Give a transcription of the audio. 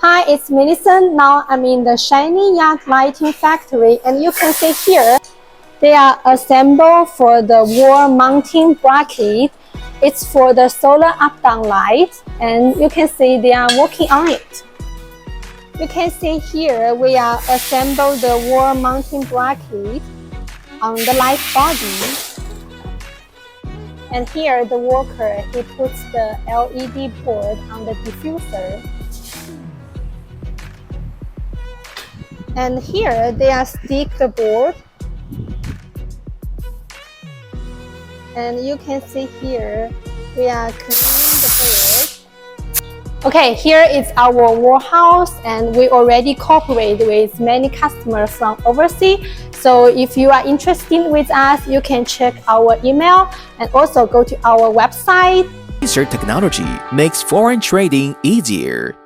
Hi, it's Millicent. Now I'm in the Shiningyard Lighting factory, and you can see here they are assembled for the wall mounting bracket. It's for the solar up-down light, and you can see they are working on it. You can see here we are assemble the wall mounting bracket on the light body. And here the worker, he puts the LED board on the diffuser. And here they are stick the board. And you can see here we are cleaning the board. Okay, here is our warehouse, and we already cooperate with many customers from overseas. So if you are interested with us, you can check our email and also go to our website. Ecer technology makes foreign trading easier.